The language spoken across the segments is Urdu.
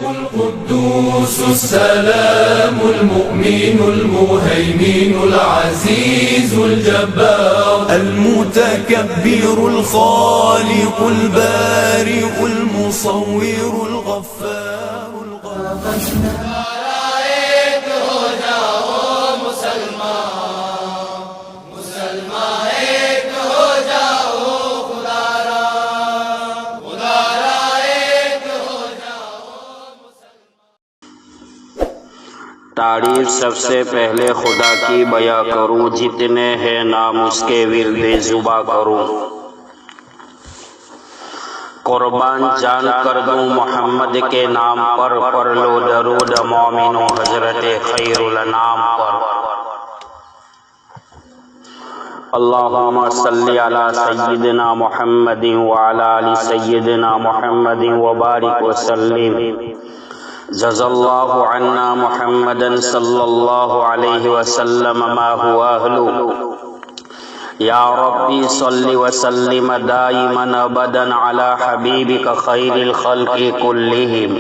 القدوس السلام المؤمن المهيمن العزيز الجبار المتكبر الخالق البارئ المصور الغفار الغفار تعریف سب سے پہلے خدا کی بیاں کروں، جتنے ہیں نام اس کے ورد زباں کروں۔ قربان جان کر دوں محمد کے نام پر، پڑھ لو درود مومنو حضرت خیر الانام پر۔ اللہم صلی علی سیدنا محمد وعلی آل سیدنا محمد وبارک وسلم۔ جزا اللہ عنا محمدا صلی اللہ علیہ وسلم ما هو اہلو۔ یا ربی صلی وسلم دائما ابدا علی حبیبک خیر الخلق کلہم۔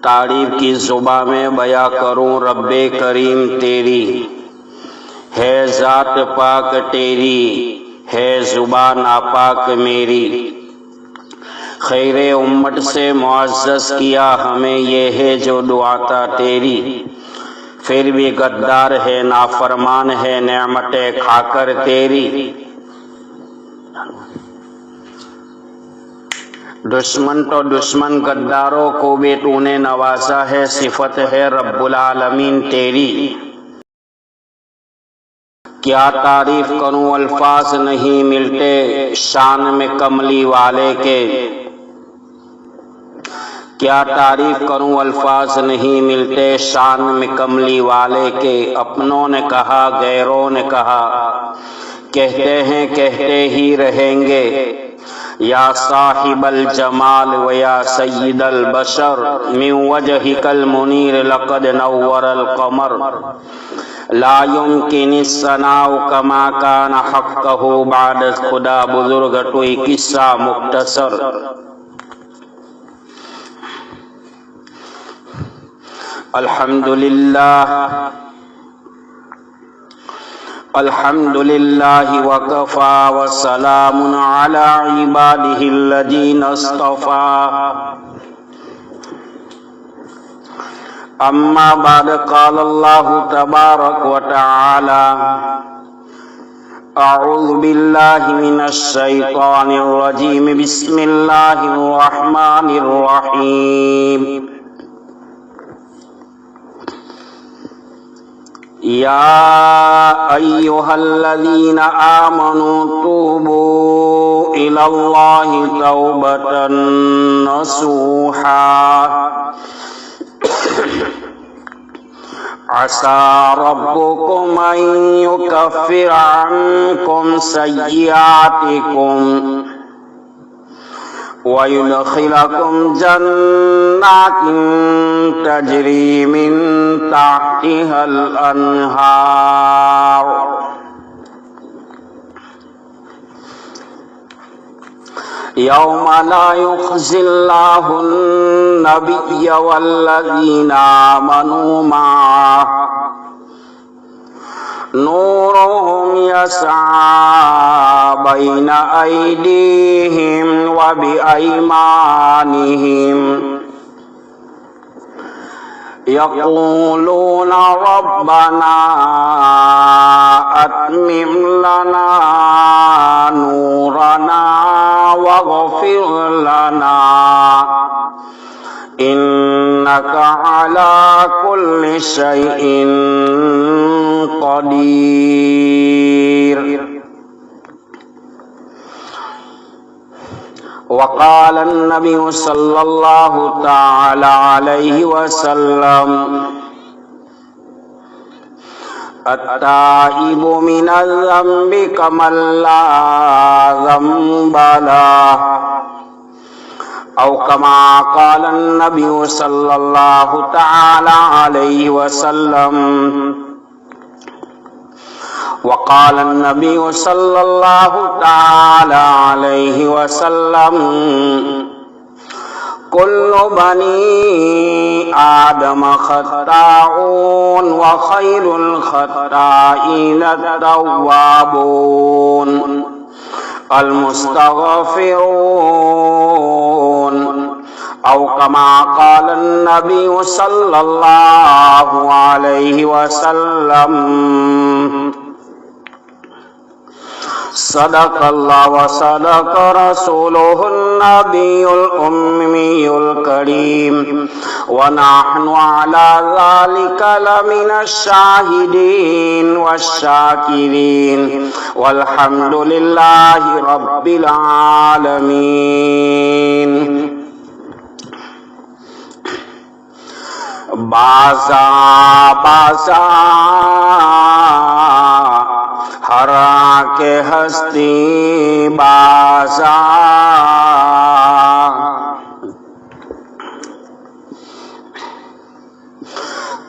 تعریف کی زبان میں بیاں کروں رب کریم تیری، ہے ذات پاک تیری، ہے زبان ناپاک میری۔ خیر امت سے معزز کیا ہمیں، یہ ہے جو دعاتا تیری۔ پھر بھی غدار ہے نافرمان ہے نعمتیں کھا کر تیری۔ دشمن تو دشمن غداروں کو بھی تو نے نوازا ہے، صفت ہے رب العالمین تیری۔ کیا تعریف کروں الفاظ نہیں ملتے شان میں کملی والے کے۔ کیا تعریف کروں الفاظ نہیں ملتے شان میں کملی والے کے۔ اپنوں نے کہا غیروں نے کہا، کہتے ہیں کہتے ہی رہیں گے۔ یا صاحب الجمال و یا سید البشر، من وجہک المنیر لقد نور القمر۔ لا يمکن الثناء کما کان حقہ بعد خدا بزرگ توئی قصہ مختصر۔ الحمدللہ وکفا وسلام علی عبادہ الذین اصطفا۔ اما بعد قال اللہ تبارک وتعالی اعوذ باللہ من الشیطان الرجیم بسم اللہ الرحمن الرحیم۔ یا ایہا الذین آمنوا توبوا الی اللہ توبۃ نصوحا۔ عسى ربكم أن يكفر عنكم سيئاتكم ويدخلكم جنات تجري من تحتها الأنهار يوم لا يخزي الله النبي والذين آمنوا معه نورهم يسعى بين أيديهم وبأيمانهم يقولون ربنا أتمم لنا نورنا واغفر لنا إنك على كل شيء قدير۔ وقال النبي صلى الله تعالى عليه وسلم التائب من الذنب كمن لا ذنب له، او كما قال النبي صلى الله تعالى عليه وسلم وقال النبی صلی اللہ تعالی علیہ وسلم کل بنی آدم خطاؤون وخیر الخطائین التوابون المستغفرون او کما قال النبی صلی اللہ علیہ وسلم صدق اللہ وصدق رسولہ النبی الأمی الکریم ونحن على ذلك لمن الشاہدین والشاکرین والحمد للہ رب العالمین. بازا بازا ہرا کے ہستی بازا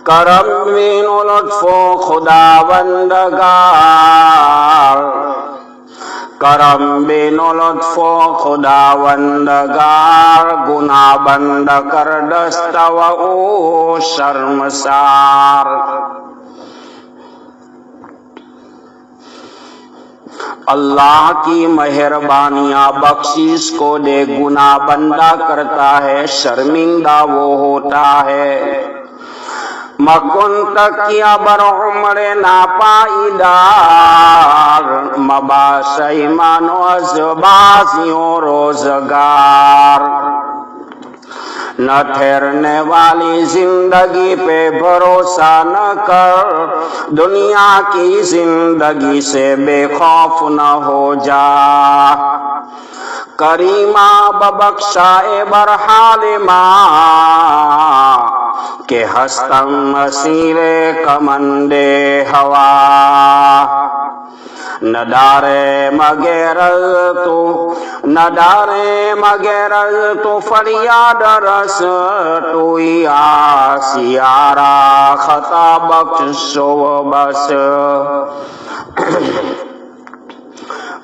کرم بین لطف و خدا بندگار کرم بین لطف و خدا بندگار گناہ بند کر دست و او شرمسار. اللہ کی مہربانیاں بخشش کو دے گناہ بندہ کرتا ہے شرمندہ وہ ہوتا ہے. مکن تکیا بر عمر ناپائیدار مباش ایمان و ازبازیوں روزگار. نہ ٹھہرنے والی زندگی پہ بھروسہ نہ کر دنیا کی زندگی سے بے خوف نہ ہو جا. کریمہ ببخشائے برحال ماں کہ ہستم اسیر کمندے ہوا. نہ ڈارے مگیرل تو فریاد رس تو آسیارا خطا بخشو بس.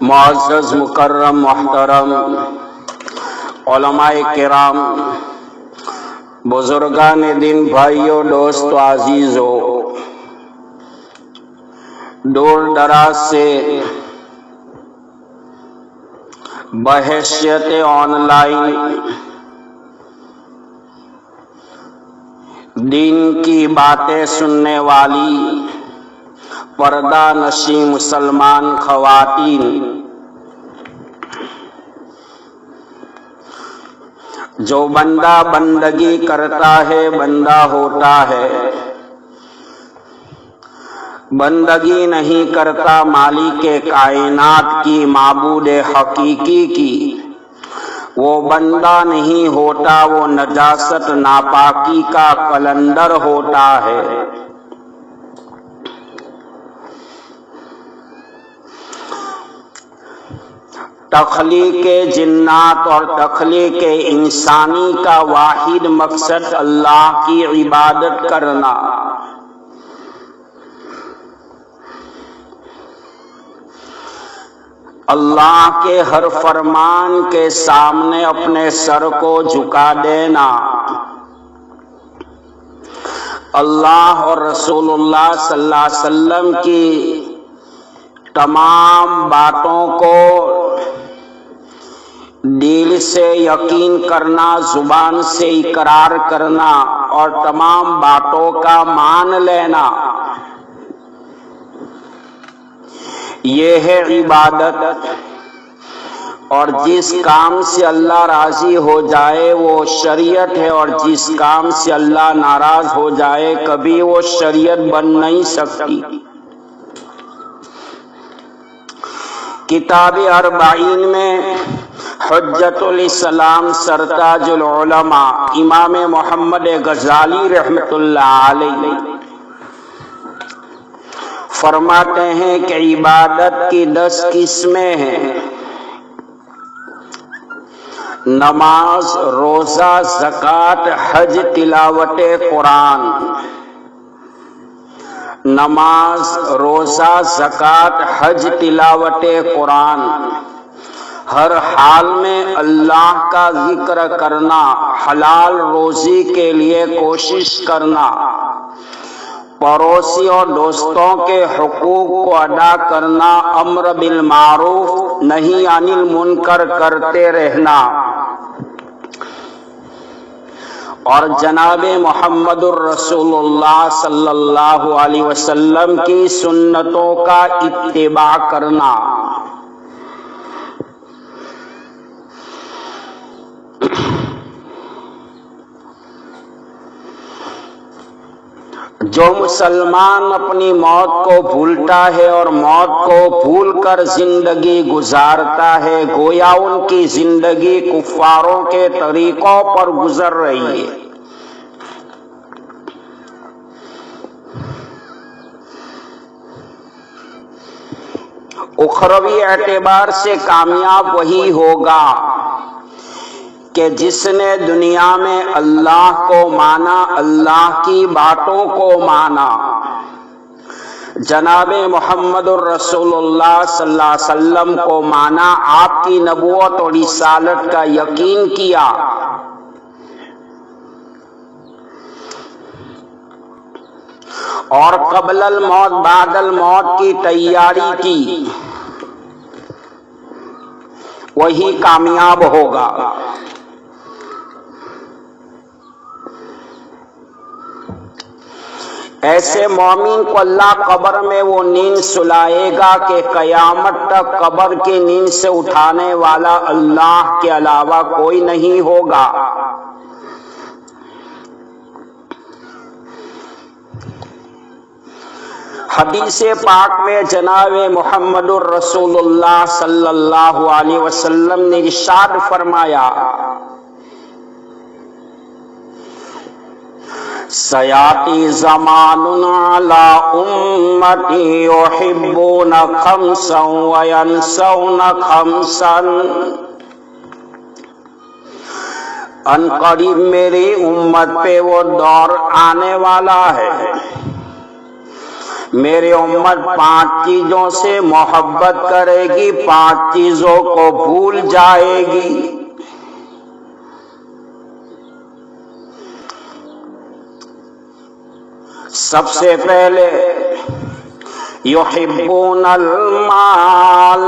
معزز مکرم محترم علماء کرام بزرگان دین بھائیوں دوستو عزیزو دور دراز سے بحیثیت آن لائن دین کی باتیں سننے والی پردہ نشی مسلمان خواتین جو بندہ بندگی کرتا ہے بندہ ہوتا ہے، بندگی نہیں کرتا مالک کائنات کی معبود حقیقی کی، وہ بندہ نہیں ہوتا، وہ نجاست ناپاکی کا قلندر ہوتا ہے. تخلیق جنات اور تخلیق انسانی کا واحد مقصد اللہ کی عبادت کرنا. اللہ کے ہر فرمان کے سامنے اپنے سر کو جھکا دینا. اللہ اور رسول اللہ صلی اللہ علیہ وسلم کی تمام باتوں کو دل سے یقین کرنا، زبان سے اقرار کرنا اور تمام باتوں کا مان لینا، یہ ہے عبادت. اور جس کام سے اللہ راضی ہو جائے وہ شریعت ہے، اور جس کام سے اللہ ناراض ہو جائے کبھی وہ شریعت بن نہیں سکتی. کتاب اربعین میں حجت الاسلام سرتاج العلماء امام محمد غزالی رحمۃ اللہ علیہ فرماتے ہیں کہ عبادت کی 10 قسمیں ہیں: نماز، روزہ، زکوٰۃ، حج، تلاوت قرآن. نماز، روزہ، زکوٰۃ، حج، تلاوت قرآن، ہر حال میں اللہ کا ذکر کرنا، حلال روزی کے لیے کوشش کرنا، پڑوسی اور دوستوں کے حقوق کو ادا کرنا، امر بالمعروف نہی عن المنکر کرتے رہنا، اور جناب محمد الرسول اللہ صلی اللہ علیہ وسلم کی سنتوں کا اتباع کرنا۔ جو مسلمان اپنی موت کو بھولتا ہے اور موت کو بھول کر زندگی گزارتا ہے، گویا ان کی زندگی کفاروں کے طریقوں پر گزر رہی ہے۔ اخروی اعتبار سے کامیاب وہی ہوگا کہ جس نے دنیا میں اللہ کو مانا، اللہ کی باتوں کو مانا، جناب محمد الرسول اللہ صلی اللہ علیہ وسلم کو مانا، آپ کی نبوت اور رسالت کا یقین کیا، اور قبل الموت بعد الموت کی تیاری کی، وہی کامیاب ہوگا۔ ایسے مومن کو اللہ قبر میں وہ نیند سلائے گا کہ قیامت تک قبر کی نیند سے اٹھانے والا اللہ کے علاوہ کوئی نہیں ہوگا۔ حدیث پاک میں جناب محمد الرسول اللہ صلی اللہ علیہ وسلم نے ارشاد فرمایا، سیاتی زمان علی امتی یحبون خمسا وینسون خمسا، ان قریب میری امت پہ وہ دور آنے والا ہے، میری امت 5 چیزوں سے محبت کرے گی، 5 چیزوں کو بھول جائے گی۔ سب سے پہلے یحبون المال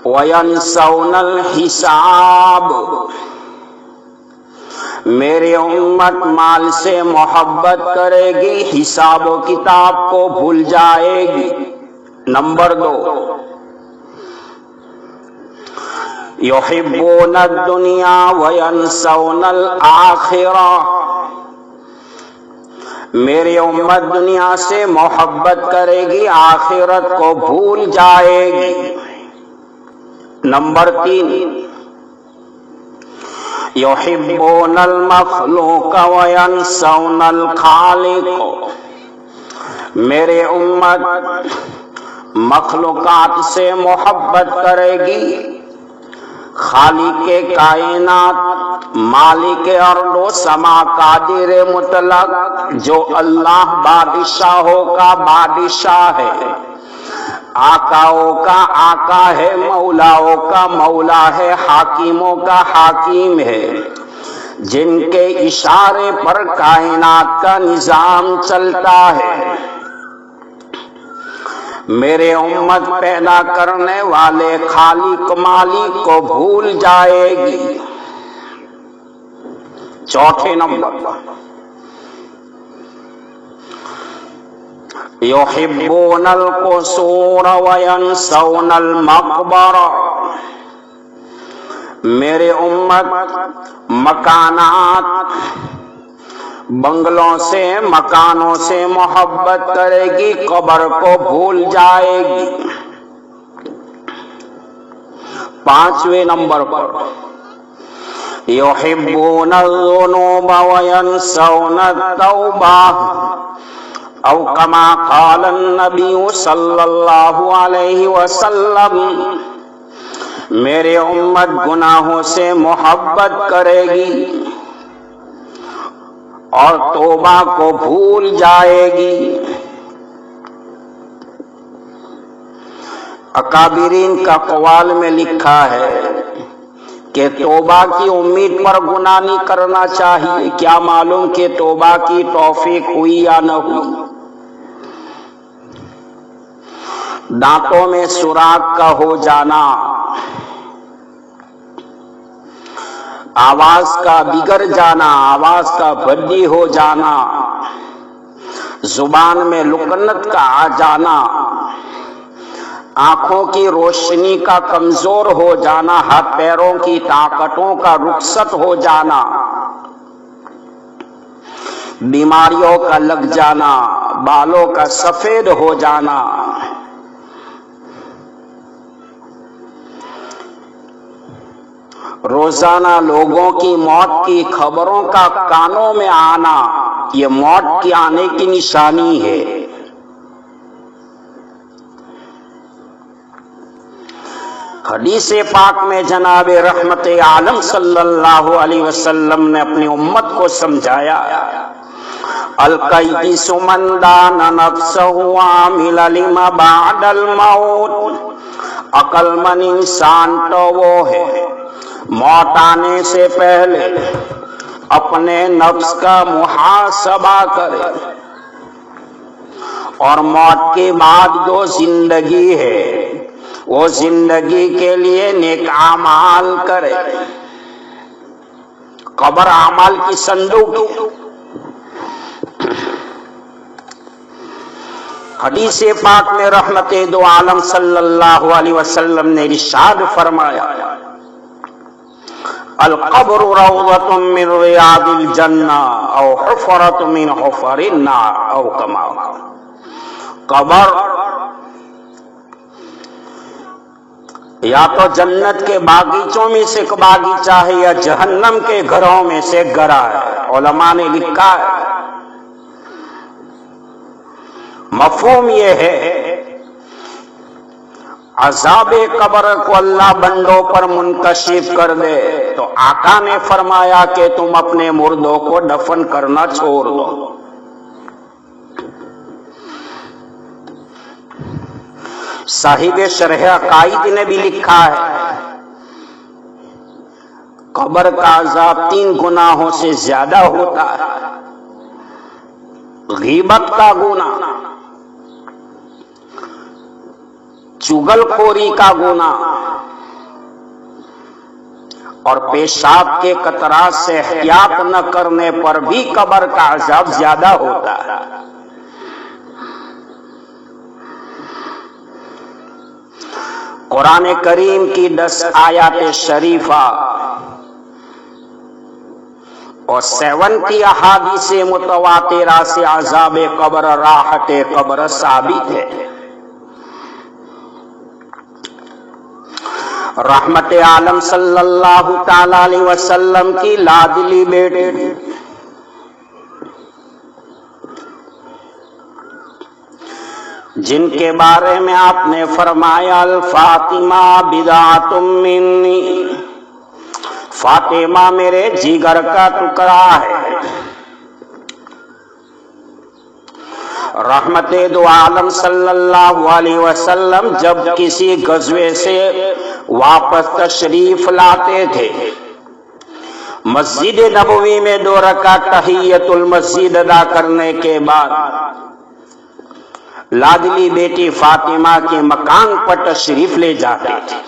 وینسون الحساب، میری امت مال سے محبت کرے گی، حساب و کتاب کو بھول جائے گی۔ نمبر 2، یحبون الدنیا وینسون الآخرہ، میری امت دنیا سے محبت کرے گی، آخرت کو بھول جائے گی۔ نمبر 3، یحبون المخلوق وینسون الخالق، میری امت مخلوقات سے محبت کرے گی، خالق کائنات، مالک ارض و سما، قادر مطلق، جو اللہ بادشاہوں کا بادشاہ ہے، آقاؤں کا آقا ہے، مولاؤں کا مولا ہے، حاکموں کا حاکم ہے، جن کے اشارے پر کائنات کا نظام چلتا ہے۔ میرے امت پیدا کرنے والے خالق مالک کو بھول جائے گی۔ چوتھے نمبر، یحبون القصور وینسون المقبرہ، میرے امت مکانات، بنگلوں سے، مکانوں سے محبت کرے گی، قبر کو بھول جائے گی۔ 5ویں نمبر پر، یحبون الذنوب وینسون التوبہ، او کما قال النبی صلی اللہ علیہ وسلم، میرے امت گناہوں سے محبت کرے گی اور توبہ کو بھول جائے گی۔ اکابرین کا قوال میں لکھا ہے کہ توبہ کی امید پر گناہ نہیں کرنا چاہیے، کیا معلوم کہ توبہ کی توفیق ہوئی یا نہ ہوئی۔ دانتوں میں سوراخ کا ہو جانا، آواز کا بگڑ جانا، آواز کا بھری ہو جانا، زبان میں لکنت کا آ جانا، آنکھوں کی روشنی کا کمزور ہو جانا، ہاتھ پیروں کی طاقتوں کا رخصت ہو جانا، بیماریوں کا لگ جانا، بالوں کا سفید ہو جانا، روزانہ لوگوں کی موت کی خبروں کا کانوں میں آنا، یہ موت کے آنے کی نشانی ہے۔ حدیث پاک میں جناب رحمت عالم صلی اللہ علیہ وسلم نے اپنی امت کو سمجھایا، القیس من دان نفسہ وعمل لما بعد الموت، عقل مند انسان تو وہ ہے موت آنے سے پہلے اپنے نفس کا محاسبہ کرے اور موت کے بعد جو زندگی ہے وہ زندگی کے لیے نیک اعمال کرے۔ قبر اعمال کی صندوق ہے۔ حدیث پاک میں رحمت دو عالم صلی اللہ علیہ وسلم نے ارشاد فرمایا، القبر روضۃ من ریاض الجنہ او حفرۃ من حفر النار او کما، قبر یا تو جنت کے باغیچوں میں سے ایک باغیچہ ہے یا جہنم کے گھروں میں سے ایک گھرا ہے۔ علماء نے لکھا ہے مفہوم یہ ہے عذاب قبر کو اللہ بندوں پر منکشف کر دے تو آقا نے فرمایا کہ تم اپنے مردوں کو دفن کرنا چھوڑ دو۔ صاحب شرح عقائد نے بھی لکھا ہے قبر کا عذاب 3 گناہوں سے زیادہ ہوتا ہے۔ غیبت کا گناہ، چغل خوری کا گناہ اور پیشاب کے قطرات سے احتیاط نہ کرنے پر بھی قبر کا عذاب زیادہ ہوتا ہے۔ قرآن کریم کی 10 آیات شریفہ اور 70 احادیث متواترہ سے عذاب قبر، راحت قبر ثابت ہے۔ رحمت عالم صلی اللہ تعالی علیہ وسلم کی لاڈلی بیٹی جن کے بارے میں آپ نے فرمایا الفاطمہ بضعۃ منی، فاطمہ میرے جگر کا ٹکڑا ہے۔ رحمت دو عالم صلی اللہ علیہ وسلم جب کسی غزوے سے واپس تشریف لاتے تھے، مسجد نبوی میں 2 رکعت تحیۃ المسجد ادا کرنے کے بعد لاڈلی بیٹی فاطمہ کے مکان پر تشریف لے جاتے تھے۔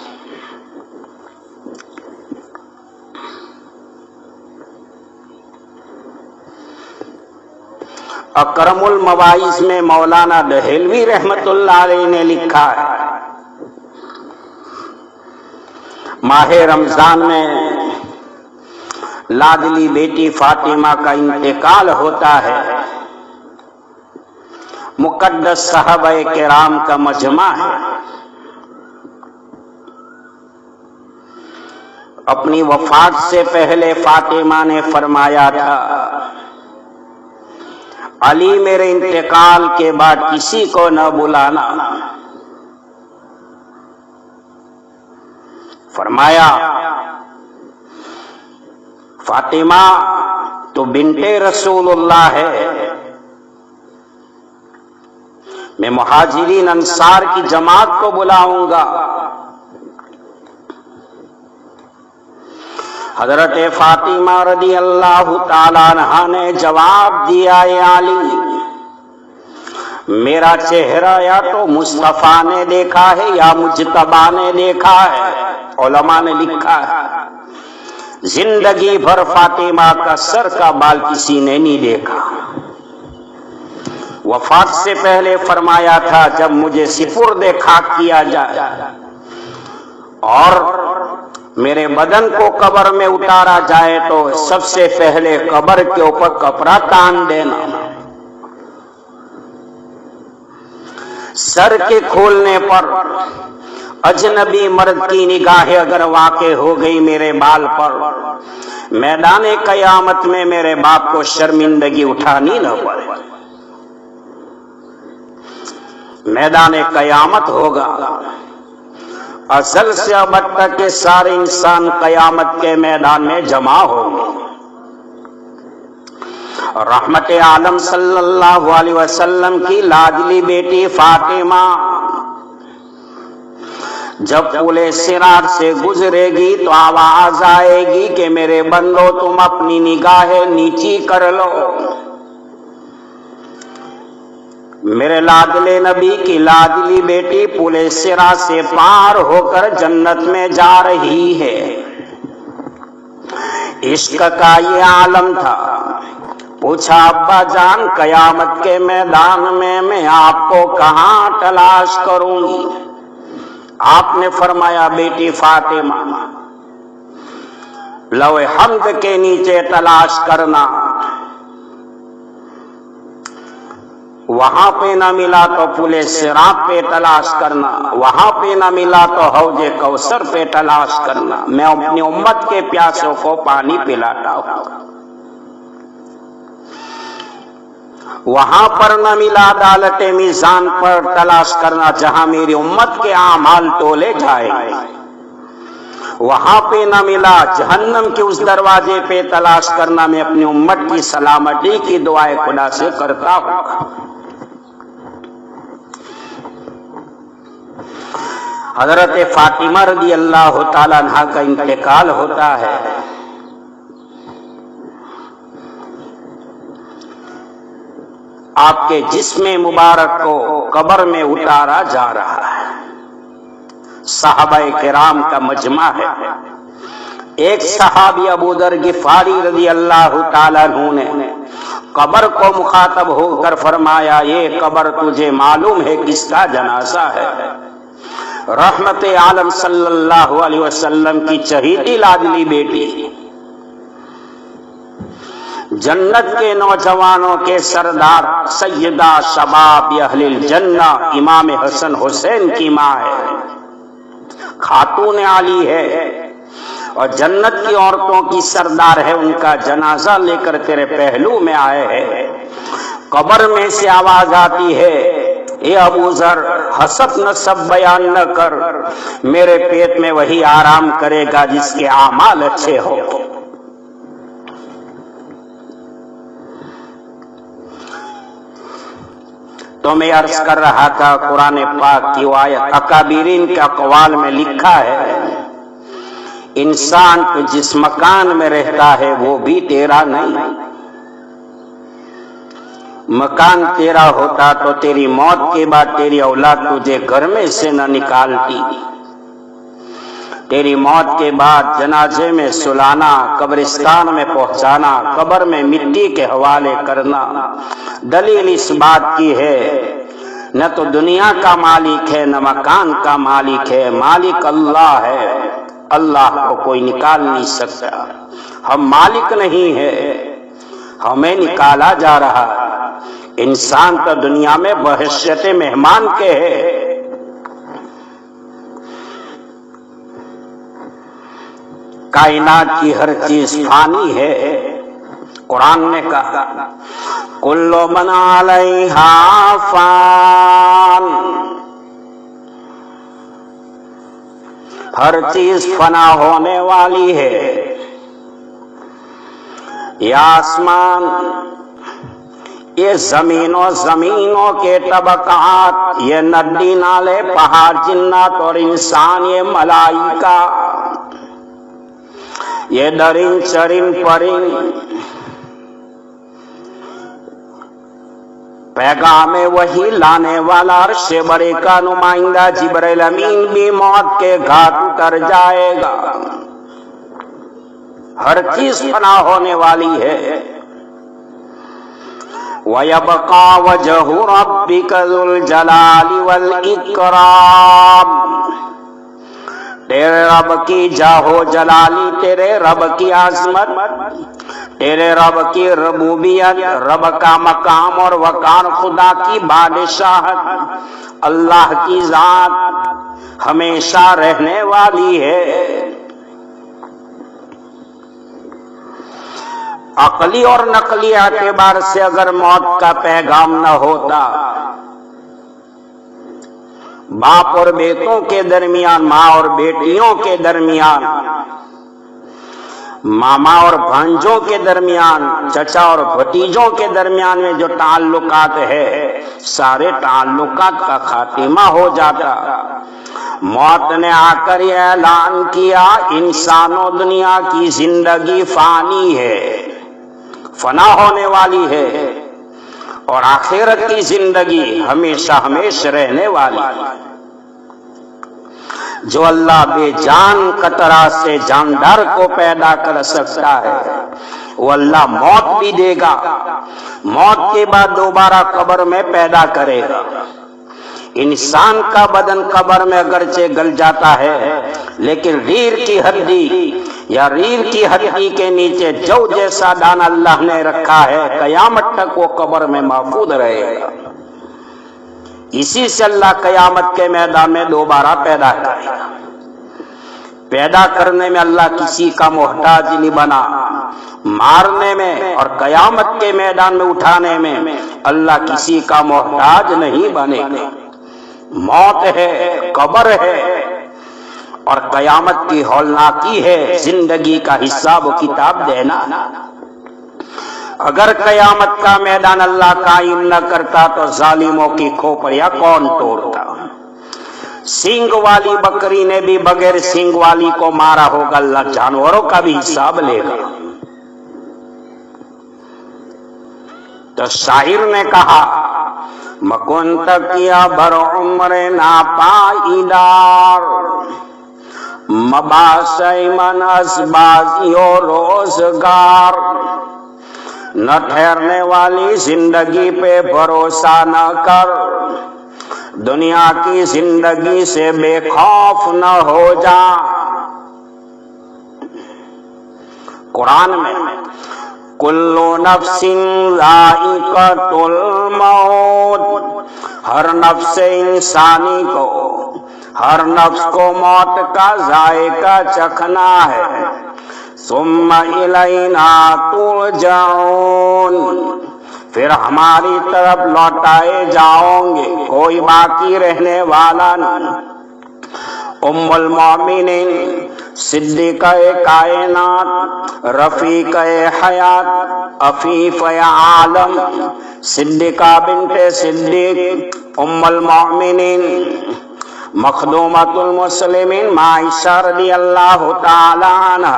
اکرم المواعظ میں مولانا دہلوی رحمت اللہ علیہ نے لکھا ہے ماہ رمضان میں لاڈلی بیٹی فاطمہ کا انتقال ہوتا ہے، مقدس صحابہ کرام کا مجمع ہے۔ اپنی وفات سے پہلے فاطمہ نے فرمایا تھا علی میرے انتقال کے بعد کسی کو نہ بلانا۔ فرمایا فاطمہ تو بنتے رسول اللہ ہے. میں مہاجرین انصار کی جماعت کو بلاؤں گا. حضرت فاطمہ رضی اللہ تعالیٰ عنہا نے جواب دیا، اے علی، میرا چہرہ یا تو مصطفیٰ نے دیکھا ہے یا مجتبیٰ نے دیکھا ہے. علماء نے لکھا ہے زندگی بھر فاطمہ کا سر کا بال کسی نے نہیں دیکھا. وفات سے پہلے فرمایا تھا جب مجھے سپرد خاک کیا جائے اور میرے بدن کو قبر میں اتارا جائے تو سب سے پہلے قبر کے اوپر کپڑا تان دینا. سر کے کھولنے پر اجنبی مرد کی نگاہیں اگر واقع ہو گئی میرے بال پر، میدان قیامت میں میرے باپ کو شرمندگی اٹھانی نہ پڑے. میدان قیامت ہوگا، ازل سے ابد تک کے سارے انسان قیامت کے میدان میں جمع ہوں گے. رحمت عالم صلی اللہ علیہ وسلم کی لاڈلی بیٹی فاطمہ جب پل صراط سے گزرے گی تو آواز آئے گی کہ میرے بندو تم اپنی نگاہیں نیچی کر لو. میرے لاڈلے نبی کی لاڈلی بیٹی پل صراط سے پار ہو کر جنت میں جا رہی ہے. عشق کا یہ عالم تھا. پوچھا ابا جان قیامت کے میدان میں آپ کو کہاں تلاش کروں گی؟ آپ نے فرمایا بیٹی فاطمہ لوح حمد کے نیچے تلاش کرنا. وہاں پہ نہ ملا تو پل صراط پہ تلاش کرنا، وہاں پہ نہ ملا تو حوض کوثر پہ تلاش کرنا. میں اپنی امت کے پیاسوں کو پانی پلاتا ہوں. وہاں پر نہ ملا عدالت میزان پر تلاش کرنا جہاں میری امت کے اعمال تولے جائیں. وہاں پہ نہ ملا جہنم کے اس دروازے پہ تلاش کرنا. میں اپنی امت کی سلامتی کی دعائیں خدا سے کرتا ہوں. حضرت فاطمہ رضی اللہ تعالیٰ عنہا کا انتقال ہوتا ہے. آپ کے جسم مبارک کو قبر میں اتارا جا رہا ہے. صحابہ کرام کا مجمع ہے. ایک صحابی ابو ذر غفاری رضی اللہ تعالیٰ عنہ نے قبر کو مخاطب ہو کر فرمایا یہ قبر تجھے معلوم ہے کس کا جنازہ ہے؟ رحمت عالم صلی اللہ علیہ وسلم کی چہیتی لاڈلی بیٹی، جنت کے نوجوانوں کے سردار، سیدہ شباب اہل الجنہ امام حسن حسین کی ماں ہے، خاتون علی ہے اور جنت کی عورتوں کی سردار ہے. ان کا جنازہ لے کر تیرے پہلو میں آئے ہیں. قبر میں سے آواز آتی ہے اے ابو ذر حسب نسب بیان نہ کر، میرے پیٹ میں وہی آرام کرے گا جس کے اعمال اچھے ہو. تو میں عرض کر رہا تھا قرآن پاک کی آیت اکابرین کے اقوال میں لکھا ہے انسان تو جس مکان میں رہتا ہے وہ بھی تیرا نہیں. مکان تیرا ہوتا تو تیری موت کے بعد تیری اولاد تجھے گھر میں سے نہ نکالتی. تیری موت کے بعد جنازے میں سلانا، قبرستان میں پہنچانا، قبر میں مٹی کے حوالے کرنا. دلیل اس بات کی ہے نہ تو دنیا کا مالک ہے نہ مکان کا مالک ہے، مالک اللہ ہے. اللہ کو کوئی نکال نہیں سکتا. ہم مالک نہیں ہے، ہمیں نکالا جا رہا. انسان تو دنیا میں بحیثیت مہمان کے ہے. کائنات کی ہر چیز فانی ہے. قرآن نے کہا کل من علیہا فان، ہر چیز فنا ہونے والی ہے. یہ آسمان، یہ زمینوں کے طبقات، یہ ندی نالے پہاڑ جنات اور انسان، یہ ملائکہ، یہ درند چرند پرند، پیغام وہی لانے والا عرش بڑے کا نمائندہ جبرائیل امین بھی موت کے گھاٹ اتر جائے گا۔ ہر چیز فنا ہونے والی ہے۔ وَيَبْقَى وَجْهُ رَبِّكَ ذُو الْجَلَالِ وَالْإِكْرَامِ، تیرے رب کی جاہو جلالی، تیرے رب کی عظمت، تیرے رب کی ربوبیت، رب کا مقام اور وقار، خدا کی بادشاہت، اللہ کی ذات ہمیشہ رہنے والی ہے۔ عقلی اور نقلی اعتبار سے اگر موت کا پیغام نہ ہوتا، باپ اور بیٹوں کے درمیان، ماں اور بیٹیوں کے درمیان، ماما اور بھانجوں کے درمیان، چچا اور بھتیجوں کے درمیان میں جو تعلقات ہے، سارے تعلقات کا خاتمہ ہو جاتا۔ موت نے آ کر یہ اعلان کیا، انسان و دنیا کی زندگی فانی ہے، فنا ہونے والی ہے، اور آخرت کی زندگی ہمیشہ ہمیشہ رہنے والی ہے۔ جو اللہ بے جان قطرہ سے جاندار کو پیدا کر سکتا ہے، وہ اللہ موت بھی دے گا، موت کے بعد دوبارہ قبر میں پیدا کرے گا۔ انسان کا بدن قبر میں اگرچہ گل جاتا ہے، لیکن ریڑھ کی ہڈی یا ریڑھ کی ہڈی کے نیچے جو جیسا دانا اللہ نے رکھا ہے، قیامت تک وہ قبر میں محفوظ رہے گا۔ اسی سے اللہ قیامت کے میدان میں دوبارہ پیدا کرے گا۔ پیدا کرنے میں اللہ کسی کا محتاج نہیں بنا، مارنے میں اور قیامت کے میدان میں اٹھانے میں اللہ کسی کا محتاج نہیں بنے گا۔ موت ہے، قبر ہے، اور قیامت کی ہولناکی ہے، زندگی کا حساب و کتاب دینا۔ اگر قیامت کا میدان اللہ قائم نہ کرتا تو ظالموں کی کھوپڑیاں کون توڑتا؟ سینگ والی بکری نے بھی بغیر سینگ والی کو مارا ہوگا، اللہ جانوروں کا بھی حساب لے گا۔ تو شاعر نے کہا، مکن تکیا بر عمر ناپائیدار، مباسی من اسبازی و روزگار، نہ ٹھہرنے والی زندگی پہ بھروسہ نہ کر، دنیا کی زندگی سے بے خوف نہ ہو جا۔ قرآن میں کل نفس ذائقۃ الموت، ہر نفس انسانی کو، ہر نفس کو موت کا ذائقہ چکھنا ہے۔ ثم الینا ترجعون، پھر ہماری طرف لوٹائے جاؤں گے، کوئی باقی رہنے والا نہیں۔ ام المومنین، صدیقہ کائنات، رفیقہ حیات، عفیفہ عالم، صدیقہ بنت صدیق، ام المومنین، مخدومۃ المسلمین، عائشہ رضی اللہ تعالی عنہ،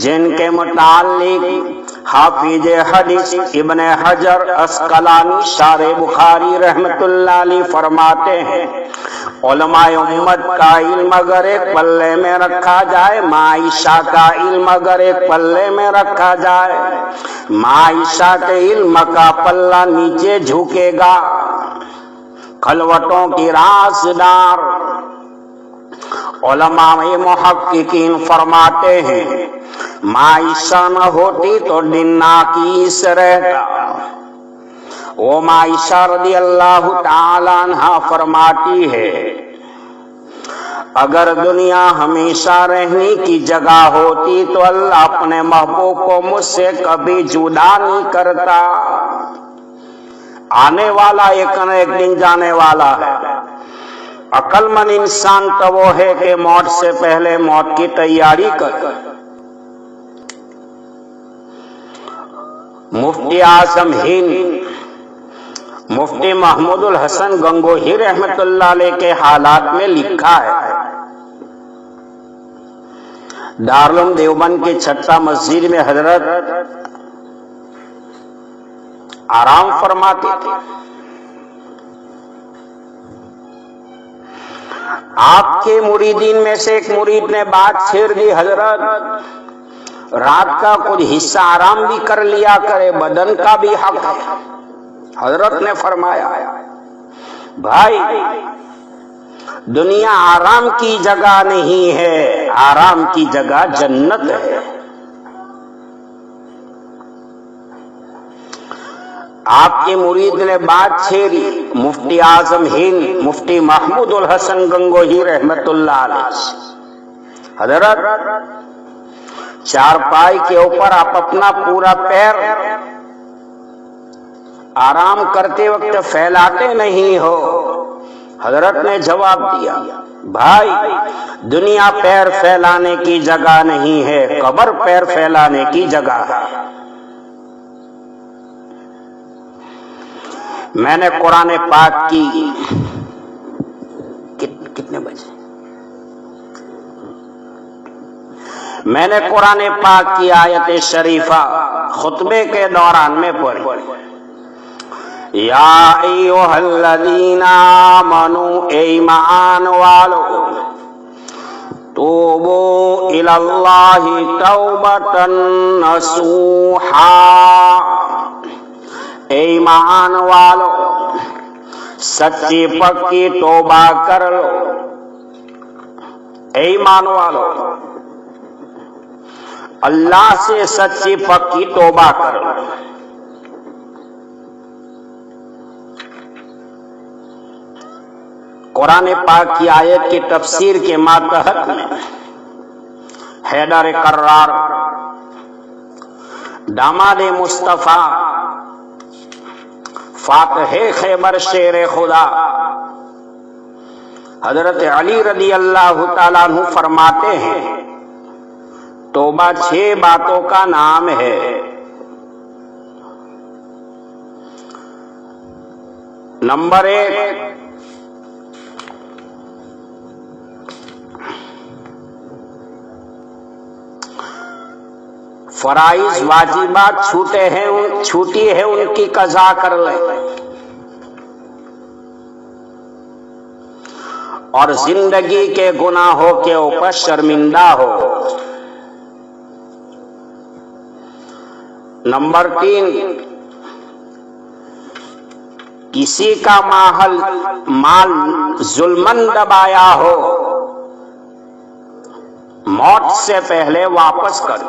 جن کے متعلق حافظ حدیث ابن حجر اسقلانی شارح بخاری رحمت اللہ علیہ فرماتے ہیں، علماء امت کا علم اگر ایک پلے میں رکھا جائے، عائشہ کا علم اگر ایک پلے میں رکھا جائے، عائشہ کے علم کا پلہ نیچے جھکے گا۔ خلوتوں کی رازدار علماء محققین فرماتے ہیں، عائشہ نہ ہوتی تو دن ناکیس رہتا۔ وہ عائشہ رضی اللہ تعالی عنہ فرماتی ہے، اگر دنیا ہمیشہ رہنے کی جگہ ہوتی تو اللہ اپنے محبوب کو مجھ سے کبھی جدا نہیں کرتا۔ آنے والا ایک نہ ایک دن جانے والا ہے۔ عقل مند انسان تو وہ ہے کہ موت سے پہلے موت کی تیاری کر۔ مفتی اعظم ہند مفتی محمود الحسن گنگوہی رحمت اللہ علیہ کے حالات میں لکھا ہے، دارالعلوم دیوبند کی چھٹا مسجد میں حضرت آرام فرماتے تھے۔ آپ کے مریدین میں سے ایک مرید نے بات چھیڑ دی، حضرت رات کا کچھ حصہ آرام بھی کر لیا کرے، بدن کا بھی حق ہے۔ حضرت نے فرمایا، بھائی دنیا آرام کی جگہ نہیں ہے، آرام کی جگہ جنت ہے۔ آپ کے مرید نے بات چھیڑی، مفتی اعظم ہند مفتی محمود الحسن گنگوہی رحمت اللہ علیہ، حضرت چارپائی کے اوپر آپ اپنا پورا پیر آرام کرتے وقت پھیلاتے نہیں ہو؟ حضرت نے جواب دیا، بھائی دنیا پیر پھیلانے کی جگہ نہیں ہے، قبر پیر پھیلانے کی جگہ ہے۔ میں نے قرآن پاک کی کتنے بجے میں نے قرآن پاک کی آیت شریفہ خطبے کے دوران میں پڑھی، یا ایھا الذین آمنوا، اے ایمان والو، توبو الی اللہ توبۃ نصوحا، اے ایمان والو سچی پکی توبہ کر لو۔ اے ایمان والو اللہ سے سچی پکی توبہ کر لو۔ قرآن پاک کی آیت کی تفسیر کے ماتحت میں حیدر کرار داماد مصطفیٰ فاتح خیبر شیر خدا حضرت علی رضی اللہ تعالیٰ عنہ فرماتے ہیں، توبہ 6 باتوں کا نام ہے۔ نمبر 1، فرائض واجبات چھوٹی ہے ان کی قضا کر لیں، اور زندگی کے گناہوں کے اوپر شرمندہ ہو۔ نمبر 3، کسی کا مال ظلمن دبایا ہو، موت سے پہلے واپس کر۔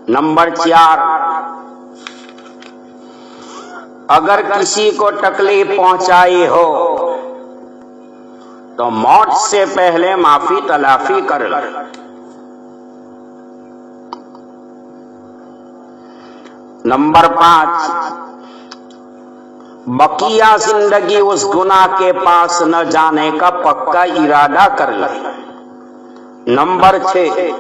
نمبر 4، اگر کسی کو تکلیف پہنچائی ہو تو موت سے پہلے معافی تلافی کر لے۔ نمبر 5، بقیہ زندگی اس گناہ کے پاس نہ جانے کا پکا ارادہ کر لے۔ نمبر 6،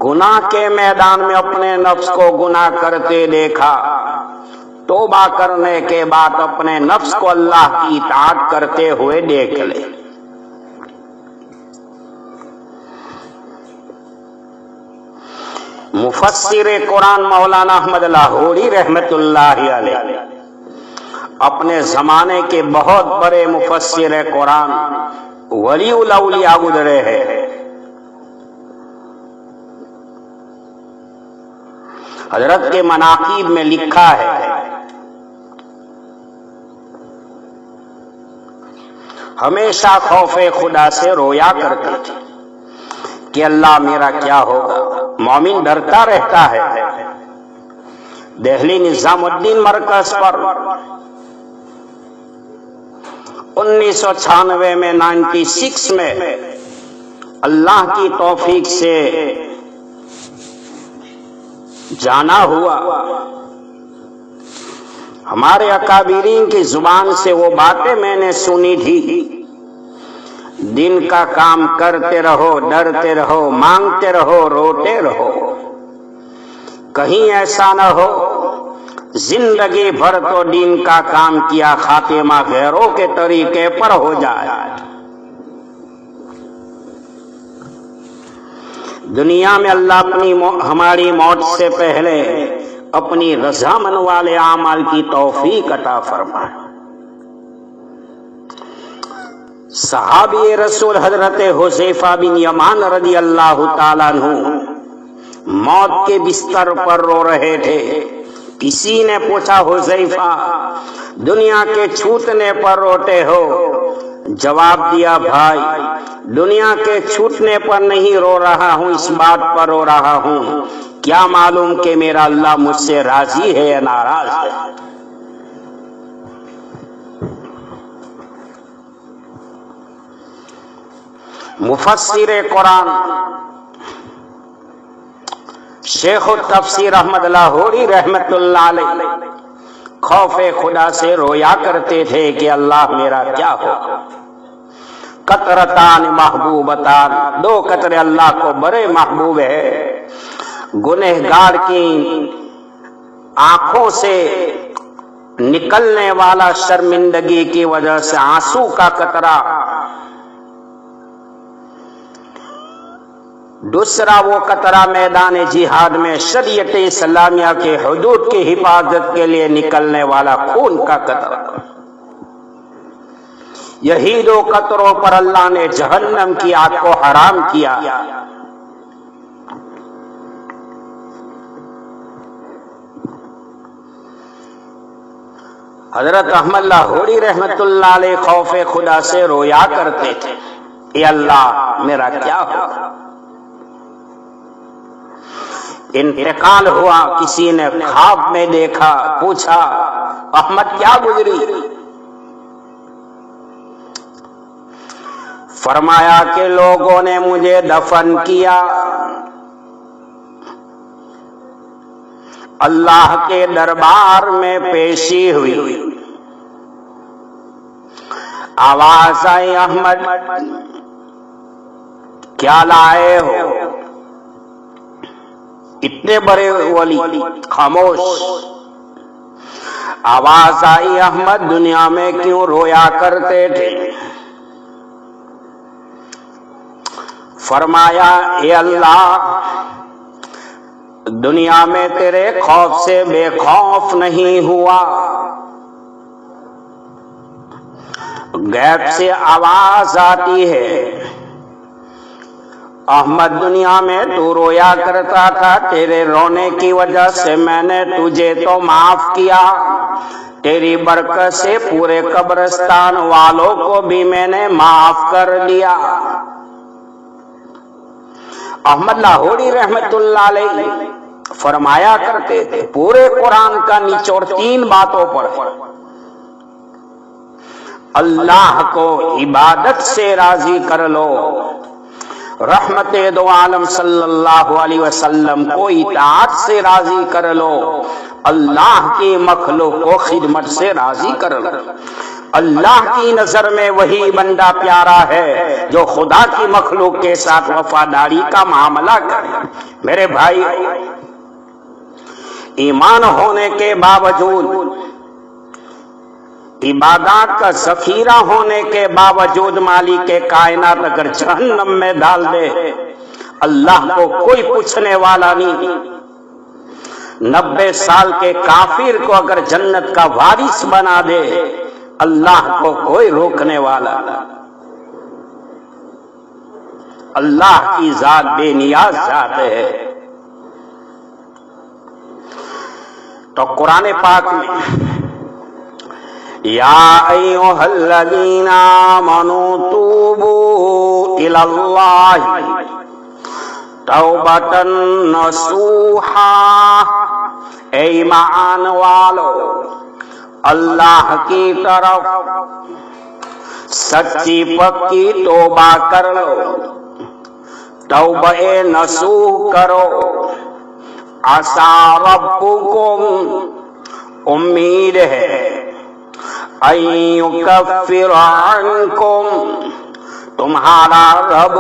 گناہ کے میدان میں اپنے نفس کو گناہ کرتے دیکھا، توبہ کرنے کے بعد اپنے نفس کو اللہ کی اطاعت کرتے ہوئے دیکھ لے۔ مفسر قرآن مولانا احمد لاہوری رحمت اللہ علیہ اپنے زمانے کے بہت بڑے مفسر قرآن، ولی الاولیاء گزرے ہیں۔ حضرت کے مناقب میں لکھا ہے، ہمیشہ خوف خدا سے رویا کرتے تھے کہ اللہ میرا کیا ہوگا۔ مومن ڈرتا رہتا ہے۔ دہلی نظام الدین مرکز پر 1996 میں 96 میں اللہ کی توفیق سے جانا ہوا۔ ہمارے اکابرین کی زبان سے وہ باتیں میں نے سنی تھی، دین کا کام کرتے رہو، ڈرتے رہو، مانگتے رہو، روتے رہو. کہیں ایسا نہ ہو زندگی بھر تو دین کا کام کیا، خاتمہ غیروں کے طریقے پر ہو جائے. دنیا میں اللہ ہماری موت سے پہلے اپنی رضامند والے اعمال کی توفیق عطا فرمائے. صحابی رسول حضرت حذیفہ بن یمان رضی اللہ تعالیٰ عنہ موت کے بستر پر رو رہے تھے. کسی نے پوچھا حذیفہ دنیا کے چھوٹنے پر روتے ہو؟ جواب دیا بھائی دنیا کے چھوٹنے پر نہیں رو رہا ہوں، اس بات پر رو رہا ہوں کیا معلوم کہ میرا اللہ مجھ سے راضی ہے یا ناراض ہے. مفسر قرآن شیخ التفسیر احمد لاہوری رحمت اللہ علیہ خوف خدا سے رویا کرتے تھے کہ اللہ میرا کیا ہو. قطرتان محبوبتان، دو قطرے اللہ کو بڑے محبوب ہے. گنہگار کی آنکھوں سے نکلنے والا شرمندگی کی وجہ سے آنسو کا قطرہ، دوسرا وہ قطرہ میدان جہاد میں شریعت اسلامیہ کے حدود کی حفاظت کے لیے نکلنے والا خون کا قطرہ. یہی دو قطروں پر اللہ نے جہنم کی آگ کو حرام کیا. حضرت احمد لاہوری رحمت اللہ علیہ خوف خدا سے رویا کرتے تھے اے اللہ میرا کیا ہو. انتقال ہوا، کسی نے خواب میں دیکھا، پوچھا احمد کیا گزری؟ فرمایا کہ لوگوں نے مجھے دفن کیا، اللہ کے دربار میں پیشی ہوئی. آواز آئی احمد کیا لائے ہو؟ اتنے بڑے ولی خاموش. آواز آئی احمد دنیا میں کیوں رویا کرتے تھے؟ فرمایا اے اللہ دنیا میں تیرے خوف سے بے خوف نہیں ہوا. غیب سے آواز آتی ہے احمد دنیا میں تو رویا کرتا تھا، تیرے رونے کی وجہ سے میں نے تجھے تو معاف کیا، تیری برکت سے پورے قبرستان والوں کو بھی میں نے معاف کر دیا. احمد لاہوری رحمت اللہ علیہ فرمایا کرتے تھے پورے قرآن کا نچوڑ 3 باتوں پر ہے. اللہ کو عبادت سے راضی کر لو، رحمت دو عالم صلی اللہ علیہ وسلم کو اطاعت سے راضی کر لو، اللہ کی مخلوق کو خدمت سے راضی کر لو. اللہ کی نظر میں وہی بندہ پیارا ہے جو خدا کی مخلوق کے ساتھ وفاداری کا معاملہ کرے. میرے بھائی ایمان ہونے کے باوجود، عبادات کا ذخیرہ ہونے کے باوجود مالک کے کائنات اگر جہنم میں ڈال دے اللہ کو کوئی پوچھنے والا نہیں. 90 سال کے کافر کو اگر جنت کا وارث بنا دے اللہ کو کوئی روکنے والا نہیں. اللہ کی ذات بے نیاز ذات ہے. تو قرآن پاک میں یا ایھا الذین آمنوا توبوا الی اللہ توبۃ نصوحا، اے ایمان والو اللہ کی طرف سچی پکی توبہ کر لو، توبہ نصوح کرو. عسیٰ ربکم، امید ہے ان یکفر عنکم، تمہارا رب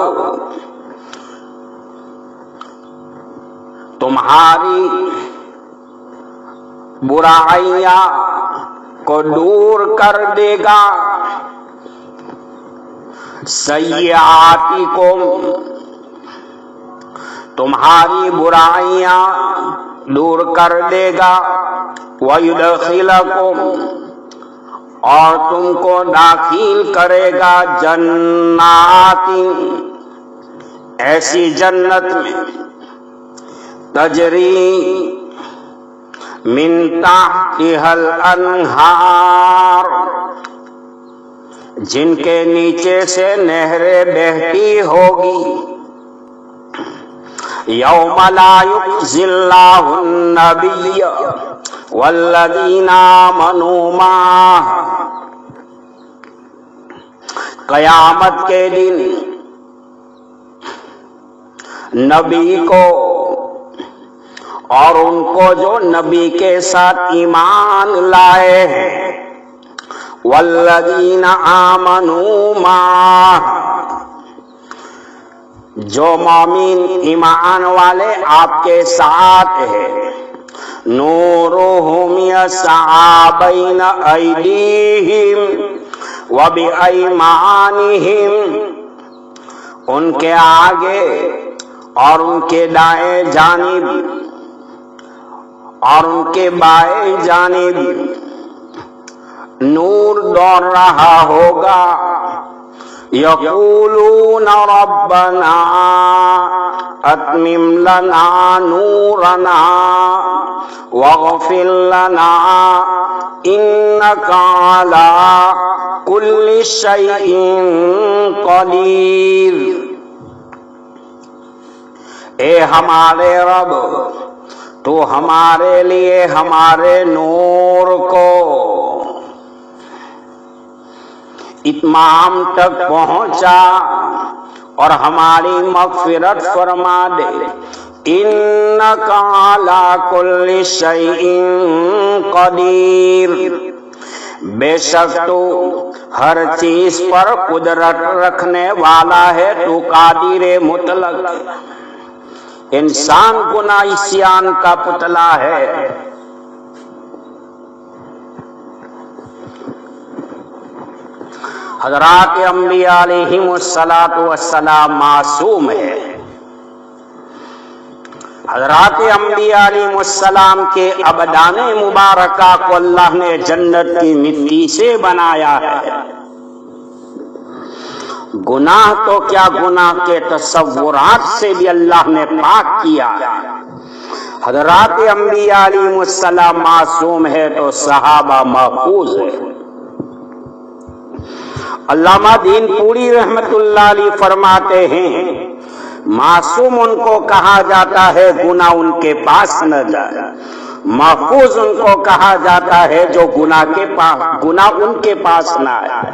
تمہاری برائیاں کو دور کر دے گا، سیئاتکم تمہاری برائیاں دور کر دے گا، وَيُدْخِلَكُمْ اور تم کو داخل کرے گا جنات ایسی جنت میں تجری من تحتها الانہار جن کے نیچے سے نہریں بہتی ہوگی، یوم لا یخزی اللہ النبی والذین آمنوا معہ قیامت کے دن نبی کو اور ان کو جو نبی کے ساتھ ایمان لائے ہیں، والذین آمنوا معہ جو مومن ایمان والے آپ کے ساتھ ہیں، نورہم یسعی بین ایدیہم وبایمانہم ان کے آگے اور ان کے دائیں جانب اور ان کے بائیں جانب نور دوڑ رہا ہوگا، یقولون ربنا اتمم لنا نورنا واغفر لنا انک علی کل شیء قدیر۔ اے ہمارے رب تو ہمارے لیے ہمارے نور کو اتمام تک پہنچا اور ہماری مغفرت فرما دے، انک علی کل شیء قدیر بے شک تو ہر چیز پر قدرت رکھنے والا ہے، تو قادر مطلق انسان گناہ عصیان کا پتلا ہے۔ حضرات انبیاء علیہم السلام معصوم ہے۔ حضرات انبیاء علیہم السلام کے ابدان مبارکہ کو اللہ نے جنت کی مٹی سے بنایا ہے۔ گناہ تو کیا گناہ کے تصورات سے بھی اللہ نے پاک کیا۔ حضرات انبیاء علیہم السلام معصوم ہے تو صحابہ محفوظ ہے۔ علامہ دین پوری رحمت اللہ علیہ فرماتے ہیں، معصوم ان کو کہا جاتا ہے گناہ ان کے پاس نہ جائے، محفوظ ان کو کہا جاتا ہے جو گناہ ان کے پاس نہ آئے۔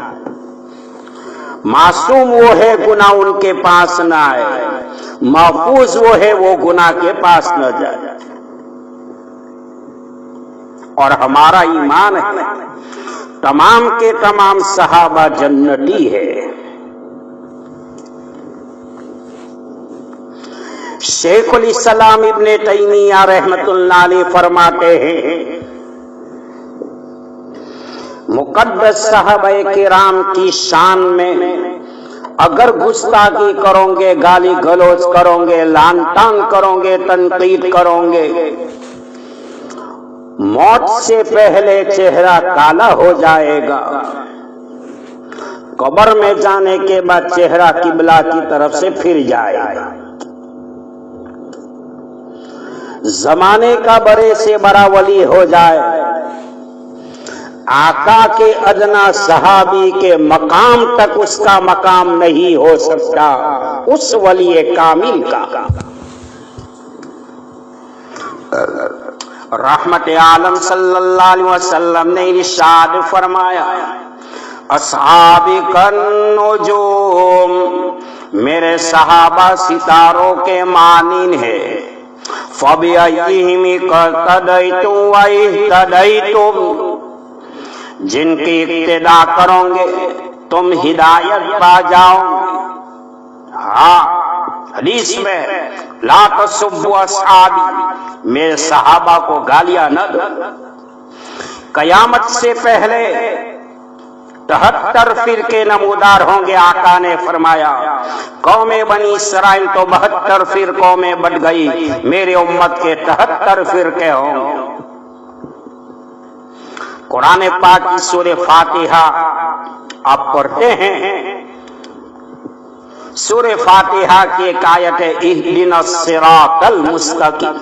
معصوم وہ ہے گناہ ان کے پاس نہ آئے، محفوظ وہ ہے وہ گناہ کے پاس نہ جائے۔ اور ہمارا ایمان ہے تمام کے تمام صحابہ جنتی ہے۔ شیخ الاسلام ابن تیمیہ رحمت اللہ علیہ فرماتے ہیں، مقدس صحابہ کرام کی شان میں اگر گستاخی کرو گے، گالی گلوچ کرو گے، لان تان کرو گے، تنقید کرو گے، موت سے پہلے چہرہ کالا ہو جائے گا، قبر میں جانے کے بعد چہرہ قبلہ کی طرف سے پھر جائے گا۔ زمانے کا بڑے سے بڑا ولی ہو جائے، آقا کے ادنا صحابی کے مقام تک اس کا مقام نہیں ہو سکتا اس ولی کامل کا۔ رحمت عالم صلی اللہ علیہ وسلم نے ارشاد فرمایا، اصحابی کالنجوم، میرے صحابہ ستاروں کے مانند ہے، فَبِأَيِّهِمْ اقْتَدَيْتُمْ وَاهْتَدَيْتُمْ، جن کی اقتدا کرو گے تم ہدایت پا جاؤ۔ ہاں حدیث میں لا تسبوا اصحابی، میرے صحابہ کو گالیاں نہ دو۔ قیامت سے پہلے 73 فرقے نمودار ہوں گے۔ آقا نے فرمایا قوم بنی اسرائیل تو 72 فرقوں میں بٹ گئی، میرے امت کے 73 فرقے ہوں گے۔ قرآن پاک کی سورہ فاتحہ آپ پڑھتے ہیں، سورہ فاتحہ کی ایک آیت ہے اہدنا الصراط المستقیم۔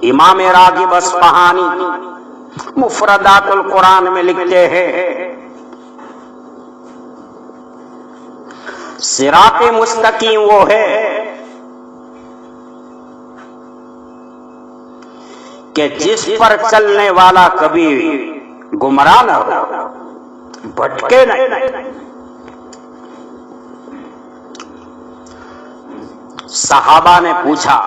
امام راغب اصفہانی مفردات القرآن میں لکھتے ہیں صراط مستقیم وہ ہے کہ جس پر چلنے والا کبھی گمراہ نہ ہو، بھٹکے نہیں۔ صحابہ نے پوچھا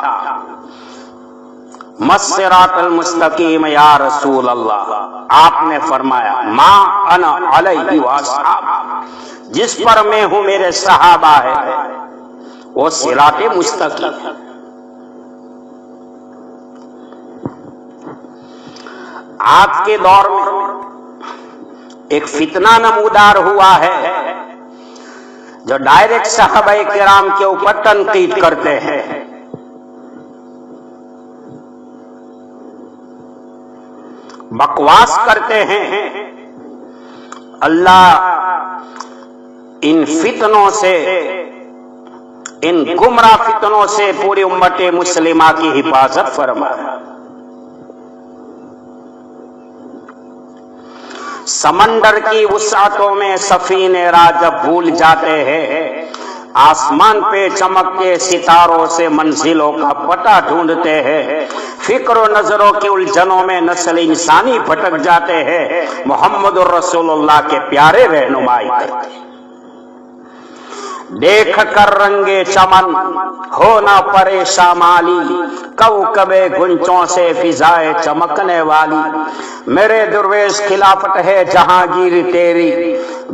مَسْصِرَاطُ الْمُسْتَقِيمُ یا رسول اللہ، آپ نے فرمایا ما انا علیہ وَأَصْحَابِ، جس پر میں ہوں میرے صحابہ ہے، وہ صراط مستقیم۔ آج کے دور میں ایک فتنہ نمودار ہوا ہے جو ڈائریکٹ صحابہ کرام کے اوپر تنقید کرتے ہیں۔ بکواس کرتے ہیں۔ اللہ ان فتنوں سے، ان گمراہ فتنوں سے پوری امت مسلمہ کی حفاظت فرمائے۔ سمندر کی وسعتوں میں سفینے راہ جب بھول جاتے ہیں، آسمان پہ چمکتے ستاروں سے منزلوں کا پتہ ڈھونڈتے ہیں، فکر و نظروں کی الجھنوں میں نسل انسانی بھٹک جاتے ہیں، محمد الرسول اللہ کے پیارے رہنمائی کرتے ہیں۔ دیکھ کر رنگے چمن ہونا پریشان مالی، کوكب گنچوں سے فضائے چمکنے والی، میرے درویش خلافت ہے جہانگیر تیری،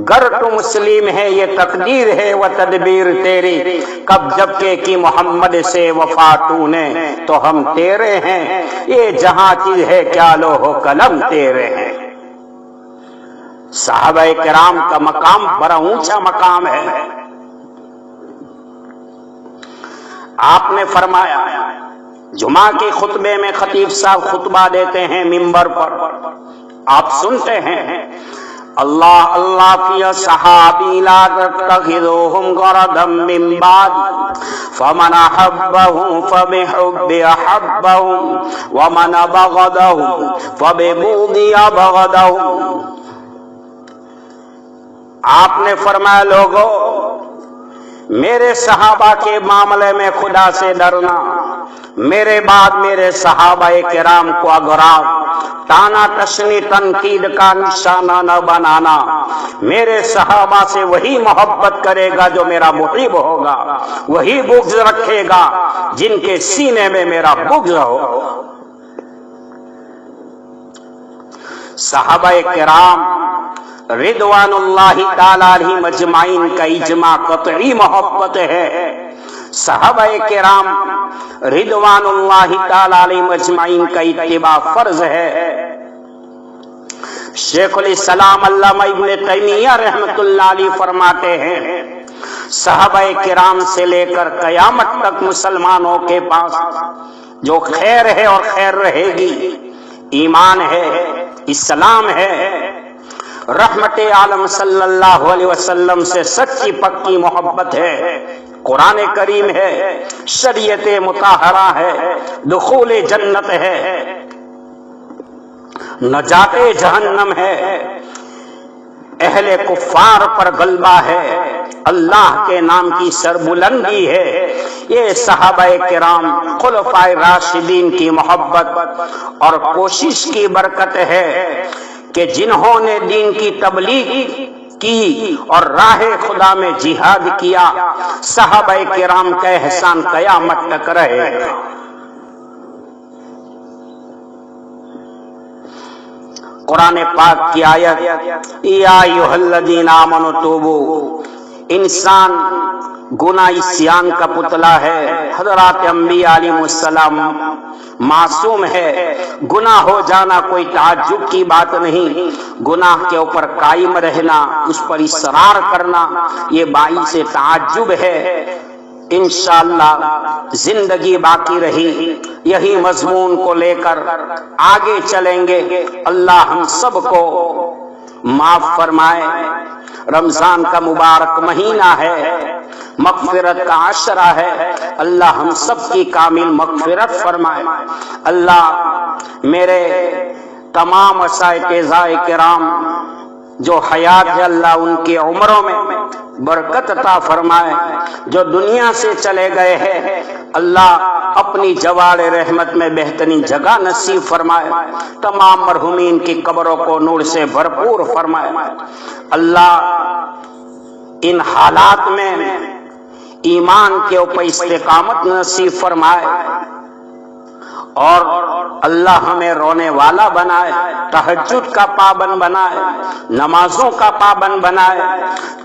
گر تو مسلم ہے یہ تقدیر ہے و تدبیر تیری، کب جب کہ کی محمد سے وفا تو نے تو ہم تیرے ہیں، یہ جہاں چیز ہے کیا لوح و قلم تیرے ہیں۔ صحابہ کرام کا مقام بڑا اونچا مقام ہے۔ آپ نے فرمایا جمعہ کے خطبے میں خطیب صاحب خطبہ دیتے ہیں ممبر پر، آپ سنتے ہیں اللہ اللہ فی صحابی لا تتخذوہم غرضا من بعد فمن احبہم فبحب احبہم ومن بغضہم فببغض ابغضہم۔ آپ نے فرمایا لوگوں میرے صحابہ کے معاملے میں خدا سے ڈرنا، میرے بعد میرے صحابہ کرام کو اغراض تانا تشنی تنقید کا نشانہ نہ بنانا، میرے صحابہ سے وہی محبت کرے گا جو میرا محب ہوگا، وہی بغض رکھے گا جن کے سینے میں میرا بغض ہو۔ صحابہ کرام رضوان اللہ تعالی علیہم اجمعین کا اجماع قطعی محبت ہے۔ صحابہ کرام رضوان اللہ تعالی علیہم اجمعین کا اتباع فرض ہے۔ شیخ الاسلام علامہ ابن تیمیہ رحمۃ اللہ علیہ فرماتے ہیں صحابہ کرام سے لے کر قیامت تک مسلمانوں کے پاس جو خیر ہے اور خیر رہے گی، ایمان ہے، اسلام ہے، رحمت عالم صلی اللہ علیہ وسلم سے سچی پکی محبت ہے، قرآن کریم ہے، شریعت مطہرہ ہے، دخول جنت ہے، نجات جہنم ہے، اہل کفار پر غلبہ ہے، اللہ کے نام کی سربلندی ہے۔ یہ صحابہ کرام خلفائے راشدین کی محبت اور کوشش کی برکت ہے کہ جنہوں نے دین کی تبلیغ کی اور راہ خدا میں جہاد کیا، صحابہ کرام کا احسان قیامت تک رہے گا۔ قرآن پاک کی آیت یا ایھا الذین آمنوا توبوا، انسان گناہ عصیان کا پتلا ہے۔ حضرات انبیاء علیہ السلام معصوم ہے، گناہ ہو جانا کوئی تعجب کی بات نہیں، گناہ کے اوپر قائم رہنا، اس پر اصرار کرنا، یہ باعث تعجب ہے۔ انشاءاللہ زندگی باقی رہی یہی مضمون کو لے کر آگے چلیں گے۔ اللہ ہم سب کو معاف فرمائے۔ رمضان کا مبارک مہینہ ہے، مغفرت کا عشرہ ہے، اللہ ہم سب کی کامل مغفرت فرمائے۔ اللہ میرے تمام اساتذہ کرام جو حیات ہے، اللہ ان کی عمروں میں برکت عطا فرمائے، جو دنیا سے چلے گئے ہیں اللہ اپنی جوار رحمت میں بہترین جگہ نصیب فرمائے، تمام مرحومین کی قبروں کو نور سے بھرپور فرمائے۔ اللہ ان حالات میں ایمان کے اوپر استقامت نصیب فرمائے اور اللہ ہمیں رونے والا بنائے، تہجد کا پابند بنائے، نمازوں کا پابند بنائے،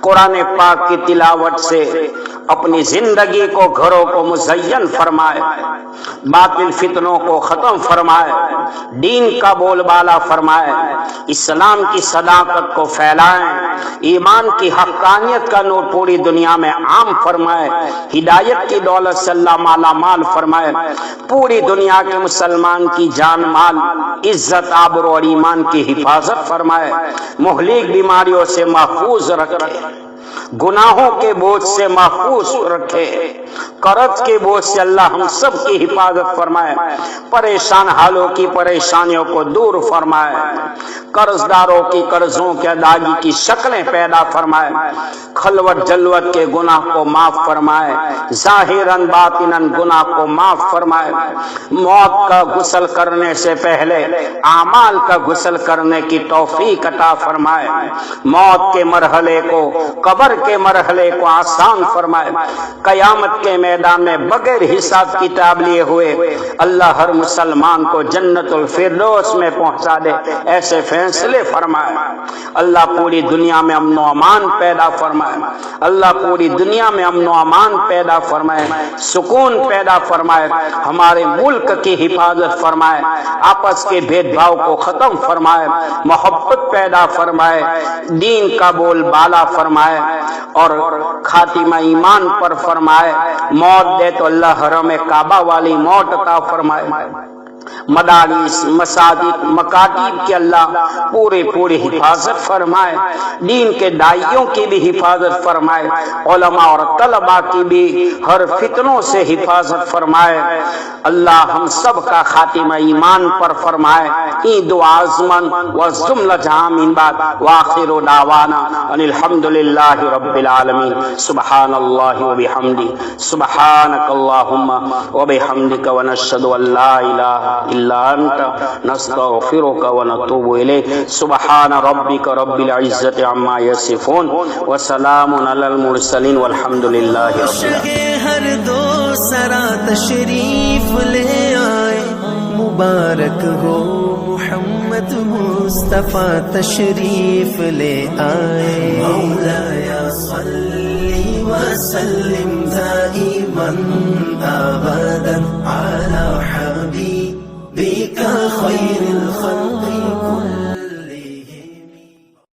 قرآن پاک کی تلاوت سے اپنی زندگی کو گھروں کو مزین فرمائے، باطل فتنوں کو ختم فرمائے، دین کا بول بالا فرمائے، اسلام کی صداقت کو پھیلائیں، ایمان کی حقانیت کا نور پوری دنیا میں عام فرمائے، ہدایت کی دولت سے اللہ مالا مال فرمائے، پوری دنیا کے مسلمان کی جان مال عزت آبرو اور ایمان کی حفاظت فرمائے، مہلک بیماریوں سے محفوظ رکھے، گناہوں کے بوجھ سے محفوظ رکھے، قرض کے بوجھ سے اللہ ہم سب کی حفاظت فرمائے، پریشان حالوں کی پریشانیوں کو دور فرمائے، قرض داروں کی قرضوں کے ادائیگی کی شکلیں پیدا فرمائے، خلوت جلوت کے گناہ کو معاف فرمائے، ظاہراً باطناً گناہ کو معاف فرمائے، موت کا غسل کرنے سے پہلے اعمال کا غسل کرنے کی توفیق عطا فرمائے، موت کے مرحلے کو قبر کے مرحلے کو آسان فرمائے، قیامت کے میدان میں بغیر حساب کتاب لیے ہوئے اللہ ہر مسلمان کو جنت الفردوس میں پہنچا دے، ایسے فیصلے فرمائے۔ اللہ پوری دنیا میں امن و امان پیدا فرمائے، اللہ پوری دنیا میں امن و امان پیدا فرمائے، سکون پیدا فرمائے، ہمارے ملک کی حفاظت فرمائے، آپس کے بھید بھاؤ کو ختم فرمائے، محبت پیدا فرمائے، دین کا بول بالا فرمائے اور خاتمہ ایمان پر فرمائے، موت دے تو اللہ حرم کعبہ والی موت عطا فرمائے، مدارس مساجد مکاتب کی اللہ پوری حفاظت فرمائے، دین کے داعیوں کی بھی حفاظت فرمائے، علماء اور طلباء کی بھی ہر فتنوں سے حفاظت فرمائے، اللہ ہم سب کا خاتمہ ایمان پر فرمائے۔ عید و آزمن و جملہ جامین بعد وآخر دعوانا ان الحمدللہ رب العالمین، سبحان اللہ و بحمدہ، سبحانک اللہم و بحمدک ونشہد ان لا الہ الا انت نستغفرک ونتوب الیک، سبحان ربک رب العزت عما یصفون وسلام علی المرسلین والحمد للہ رب العالمین۔ ہر دو سرا تشریف لے آئے، مبارک ہو محمد مصطفیٰ تشریف لے آئے، مولایا صلی وسلم دائما ابدا علی حبیبک خیر الخلق